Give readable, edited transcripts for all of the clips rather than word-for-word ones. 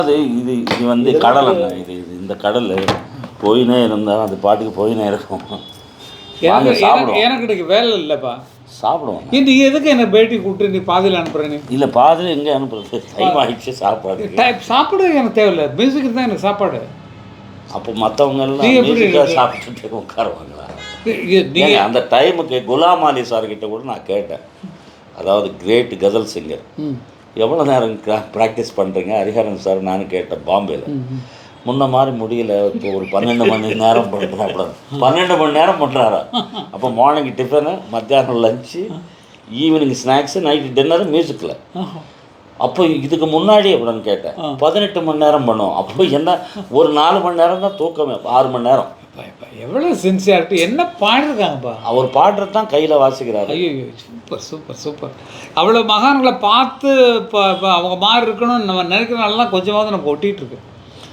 அது இது இது வந்து கடலைங்க. இது இது இந்த கடல் போயினே இருந்தால் அது பாட்டுக்கு போயினே இருக்கும். எனக்கு இன்னைக்கு வேலை இல்லைப்பா. சாப்பிடுவோம். நீ எதுக்கு என்ன பேட்டி கூப்பிட்டு நீ பாதியில் அனுப்புகிறேன்? இல்லை, பாதியில் எங்கே அனுப்புறது? டைம் ஆகிடுச்சு. சாப்பாடு எனக்கு தேவையில்லை, மியூசிக்கு தான் எனக்கு சாப்பாடு. அப்போ மற்றவங்க எல்லாம் மியூசிக்காக சாப்பிட்டுட்டு உட்காருவாங்களா? நீங்கள் அந்த டைமுக்கு குலாம் அலி சார்கிட்ட கூட நான் கேட்டேன். அதாவது கிரேட் கசல் சிங்கர், எவ்வளோ நேரம் ப்ராக்டிஸ் பண்ணுறீங்க? ஹரிஹரன் சார் நானும் கேட்டேன் பாம்பேயில். முன்ன மாதிரி முடியல, இப்போ ஒரு 12 மணி நேரம் பண்ணுறேன். அப்படி 12 மணி நேரம் பண்ணுறாரா? அப்போ மார்னிங் டிஃபனு, மத்தியானம் lunch, evening snacks, night dinner மியூசிக்கில். அப்போ இதுக்கு முன்னாடி அப்படின்னு கேட்டேன். 18 மணி நேரம் பண்ணுவோம். அப்போ என்ன, ஒரு 4 மணி நேரம் தான் தூக்கமே, 6 மணி நேரம். எவ்வளோ சின்சியாரிட்டி! என்ன பாடிருக்காங்கப்பா. அவர் பாடுறது தான் கையில் வாசிக்கிறார். ஐயோ, சூப்பர் சூப்பர் சூப்பர். அவ்வளோ மகான்களை பார்த்து இப்போ அவங்க மாதிரி இருக்கணும்னு நம்ம நினைக்கிறனால தான் கொஞ்சமாவது நம்ம ஒட்டிகிட்டு இருக்கு.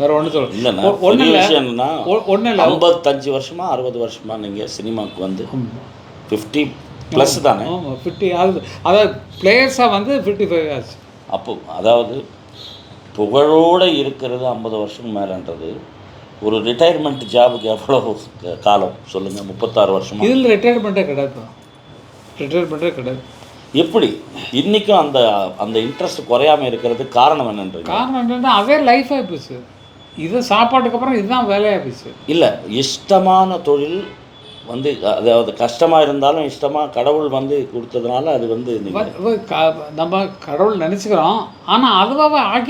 வேறு ஒன்றும் சொல்ல இல்லைண்ணா. ஒன்றும் விஷயம்னா, ஒன்றும் இல்லை, 55 வருஷமா 60 வருஷமா நீங்கள் சினிமாவுக்கு வந்து 50+ தானே? 50 ஆகுது. அதாவது பிளேயர்ஸாக வந்து 55 ஆச்சு. அப்போ அதாவது புகழோடு இருக்கிறது 50 வருஷம் மேலேன்றது. ஒரு ரிட்டையர்மெண்ட் ஜாபுக்கு எவ்வளோ காலம் சொல்லுங்கள்? 36 வருஷமா. இதில் ரிட்டையர்மெண்ட்டே கிடையாது. ரிட்டையர்மெண்ட்டே கிடையாது. எப்படி இன்றைக்கும் அந்த அந்த இன்ட்ரெஸ்ட் குறையாமல் இருக்கிறதுக்கு காரணம் என்னன்றது? காரணம் என்னென்னா, அதே லைஃப் ஆகிப்போச்சு. இது சாப்பாட்டுக்கு அப்புறம் இதுதான் வேலையாக போச்சு. இல்லை, இஷ்டமான தொழில் வந்து, அதாவது கஷ்டமாக இருந்தாலும் இஷ்டமாக கடவுள் வந்து கொடுத்ததுனால அது வந்து நம்ம கடவுள் நினச்சிக்கிறோம். ஆனால் அதுவாக ஆக்கி